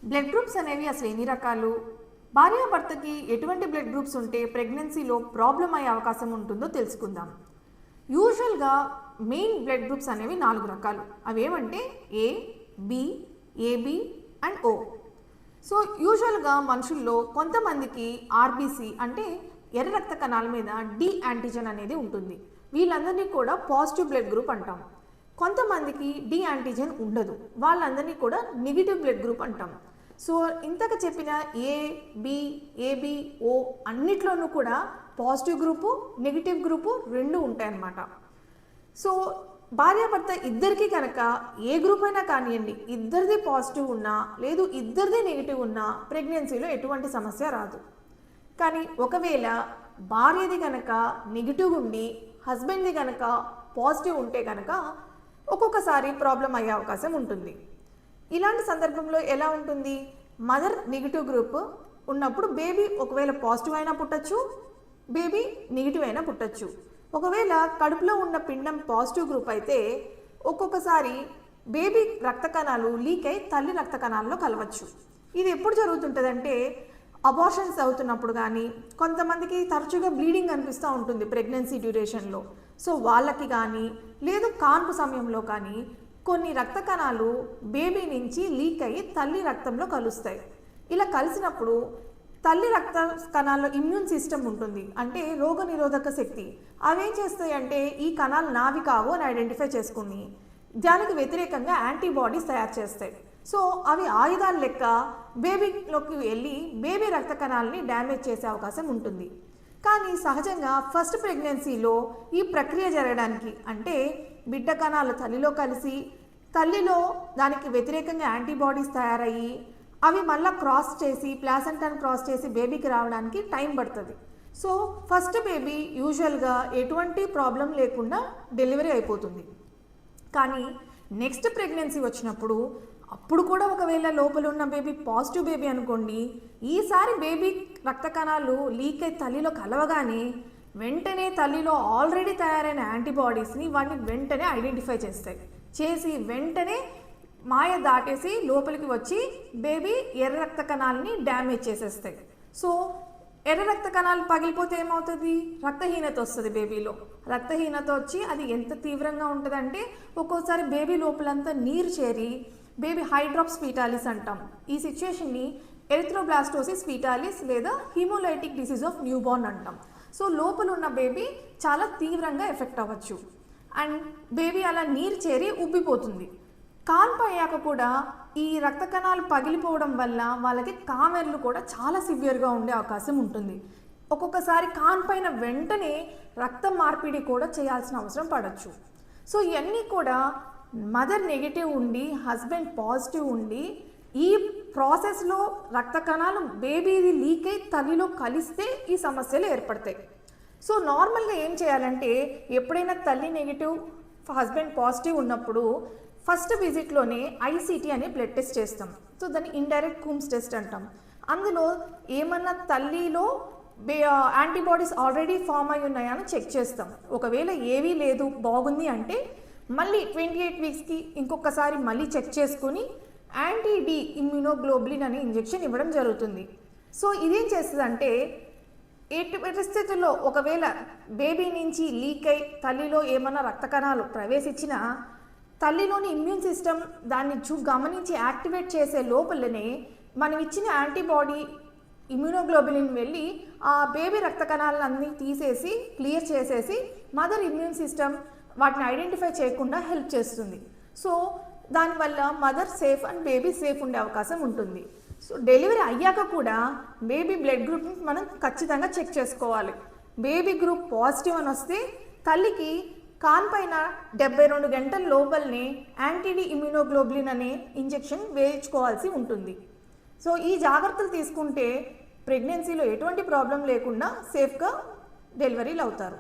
Blood groups అనేవి అసలు ఎన్ని రకాలు, భార్యాభర్తకి ఎటువంటి బ్లడ్ గ్రూప్స్ ఉంటే ప్రెగ్నెన్సీలో ప్రాబ్లం అయ్యే అవకాశం ఉంటుందో తెలుసుకుందాం. యూజువల్గా మెయిన్ బ్లడ్ గ్రూప్స్ అనేవి 4 రకాలు. అవేమంటే A, B, AB and O. So యూజువల్గా మనుషుల్లో కొంతమందికి ఆర్బీసీ అంటే ఎర్ర రక్త కణాల మీద డి యాంటీజెన్ అనేది ఉంటుంది. వీళ్ళందరినీ కూడా పాజిటివ్ బ్లడ్ గ్రూప్ అంటాం. కొంతమందికి డి యాంటీజెన్ ఉండదు, వాళ్ళందరినీ కూడా నెగిటివ్ బ్లడ్ గ్రూప్ అంటాం. సో ఇంతకు చెప్పిన ఏ, బి, ఏబి, ఓ అన్నిట్లోనూ కూడా పాజిటివ్ గ్రూపు, నెగిటివ్ గ్రూపు రెండు ఉంటాయన్నమాట. సో భార్యాభర్త ఇద్దరికి కనుక ఏ గ్రూప్ అయినా కానివ్వండి, ఇద్దరిది పాజిటివ్ ఉన్నా లేదు ఇద్దరిది నెగిటివ్ ఉన్నా ప్రెగ్నెన్సీలో ఎటువంటి సమస్య రాదు. కానీ ఒకవేళ భార్యది కనుక నెగిటివ్ ఉండి హస్బెండ్ది కనుక పాజిటివ్ ఉంటే కనుక ఒక్కొక్కసారి ప్రాబ్లం అయ్యే అవకాశం ఉంటుంది. ఇలాంటి సందర్భంలో ఎలా ఉంటుంది, మదర్ నెగిటివ్ గ్రూప్ ఉన్నప్పుడు బేబీ ఒకవేళ పాజిటివ్ అయినా పుట్టచ్చు, బేబీ నెగిటివ్ అయినా పుట్టచ్చు. ఒకవేళ కడుపులో ఉన్న పిండం పాజిటివ్ గ్రూప్ అయితే ఒక్కొక్కసారి బేబీ రక్త కణాలు లీక్ అయి తల్లి రక్త కణాల్లో కలవచ్చు. ఇది ఎప్పుడు జరుగుతుంటుందంటే అబార్షన్స్ అవుతున్నప్పుడు కానీ, కొంతమందికి తరచుగా బ్లీడింగ్ అనిపిస్తూ ఉంటుంది ప్రెగ్నెన్సీ డ్యూరేషన్లో. సో వాళ్ళకి కానీ లేదు కాన్పు సమయంలో కానీ కొన్ని రక్త కణాలు బేబీ నుంచి లీక్ అయ్యి తల్లి రక్తంలో కలుస్తాయి. ఇలా కలిసినప్పుడు తల్లి రక్త కణాల్లో ఇమ్యూన్ సిస్టమ్ ఉంటుంది, అంటే రోగనిరోధక శక్తి. అవేం చేస్తాయి అంటే ఈ కణాలు నావి కావు అని ఐడెంటిఫై చేసుకుని దానికి వ్యతిరేకంగా యాంటీబాడీస్ తయారు చేస్తాయి. సో అవి ఆయుధాల లెక్క బేబీలోకి వెళ్ళి బేబీ రక్త కణాలని డ్యామేజ్ చేసే అవకాశం ఉంటుంది. కానీ సహజంగా ఫస్ట్ ప్రెగ్నెన్సీలో ఈ ప్రక్రియ జరగడానికి, అంటే బిడ్డ కణాలు తల్లిలో కలిసి తల్లిలో దానికి వ్యతిరేకంగా యాంటీబాడీస్ తయారయ్యి అవి మళ్ళీ క్రాస్ చేసి ప్లాసెంటాను క్రాస్ చేసి బేబీకి రావడానికి టైం పడుతుంది. సో ఫస్ట్ బేబీ యూజువల్గా ఎటువంటి ప్రాబ్లం లేకుండా డెలివరీ అయిపోతుంది. కానీ నెక్స్ట్ ప్రెగ్నెన్సీ వచ్చినప్పుడు అప్పుడు కూడా ఒకవేళ లోపల ఉన్న బేబీ పాజిటివ్ బేబీ అనుకోండి, ఈసారి బేబీ రక్త కణాలు లీక్ అయి తల్లిలో కలవగానే వెంటనే తల్లిలో ఆల్రెడీ తయారైన యాంటీబాడీస్ని వాటిని వెంటనే ఐడెంటిఫై చేసి వెంటనే మాయ దాటేసి లోపలికి వచ్చి బేబీ ఎర్ర రక్త కణాలని డ్యామేజ్ చేసేస్తాయి. సో ఎర్ర రక్త కణాలు పగిలిపోతే ఏమవుతుంది, రక్తహీనత వస్తుంది బేబీలో. రక్తహీనత వచ్చి అది ఎంత తీవ్రంగా ఉంటుందంటే ఒక్కోసారి బేబీ లోపలంతా నీరు చేరి బేబీ హైడ్రాప్స్ ఫీటాలిస్ అంటాం. ఈ సిచ్యుయేషన్ని ఎరిథ్రోబ్లాస్టోసిస్ ఫీటాలిస్ లేదా హీమోలైటిక్ డిసీజ్ ఆఫ్ న్యూబార్న్ అంటాం. సో లోపల ఉన్న బేబీ చాలా తీవ్రంగా ఎఫెక్ట్ అవ్వచ్చు అండ్ బేబీ అలా నీరు చేరి ఉబ్బిపోతుంది. కాన్పు అయ్యాక కూడా ఈ రక్త కణాలు పగిలిపోవడం వల్ల వాళ్ళకి కామెర్లు కూడా చాలా సివియర్గా ఉండే అవకాశం ఉంటుంది. ఒక్కొక్కసారి కాన్పైన వెంటనే రక్త మార్పిడి కూడా చేయాల్సిన అవసరం పడవచ్చు. సో ఇవన్నీ కూడా మదర్ నెగిటివ్ ఉండి హస్బెండ్ పాజిటివ్ ఉండి ఈ ప్రాసెస్లో రక్త కణాలు బేబీది లీక్ అయి తల్లిలో కలిస్తే ఈ సమస్యలు ఏర్పడతాయి. సో నార్మల్గా ఏం చేయాలంటే ఎప్పుడైనా తల్లి నెగిటివ్ హస్బెండ్ పాజిటివ్ ఉన్నప్పుడు ఫస్ట్ విజిట్లోనే ఐసీటీ అనే బ్లడ్ టెస్ట్ చేస్తాం. సో దాన్ని ఇండైరెక్ట్ కూమ్స్ టెస్ట్ అంటాం. అందులో ఏమన్నా తల్లిలో యాంటీబాడీస్ ఆల్రెడీ ఫామ్ అయి ఉన్నాయా అని చెక్ చేస్తాం. ఒకవేళ ఏవీ లేదు బాగుంది అంటే మళ్ళీ 28 వీక్స్కి ఇంకొకసారి మళ్ళీ చెక్ చేసుకుని యాంటీ-డి ఇమ్యూనోగ్లోబులిన్ అనే ఇంజెక్షన్ ఇవ్వడం జరుగుతుంది. సో ఇదేం చేస్తుందంటే ఎట్టి పరిస్థితుల్లో ఒకవేళ బేబీ నుంచి లీక్ అయి తల్లిలో ఏమన్నా రక్త కణాలు ప్రవేశించినా తల్లిలోని ఇమ్యూన్ సిస్టమ్ దాన్ని గమనించి యాక్టివేట్ చేసే లోపలనే మనం ఇచ్చిన యాంటీబాడీ ఇమ్యూనోగ్లోబులిన్ వెళ్ళి ఆ బేబీ రక్త కణాలన్నీ తీసేసి క్లియర్ చేసేసి మదర్ ఇమ్యూన్ సిస్టమ్ వాటిని ఐడెంటిఫై చేయకుండా హెల్ప్ చేస్తుంది. సో దానివల్ల mother safe and baby safe ఉండే అవకాశం ఉంటుంది. సో డెలివరీ అయ్యాక కూడా బేబీ బ్లడ్ గ్రూప్ని మనం ఖచ్చితంగా చెక్ చేసుకోవాలి. బేబీ గ్రూప్ పాజిటివ్ అని వస్తే తల్లికి కాన్పైన 72 గంటల లోపలనే యాంటీ-డి ఇమ్యూనోగ్లోబులిన్ అనే ఇంజెక్షన్ వేయించుకోవాల్సి ఉంటుంది. సో ఈ జాగ్రత్తలు తీసుకుంటే ప్రెగ్నెన్సీలో ఎటువంటి ప్రాబ్లం లేకుండా సేఫ్గా డెలివరీలు అవుతారు.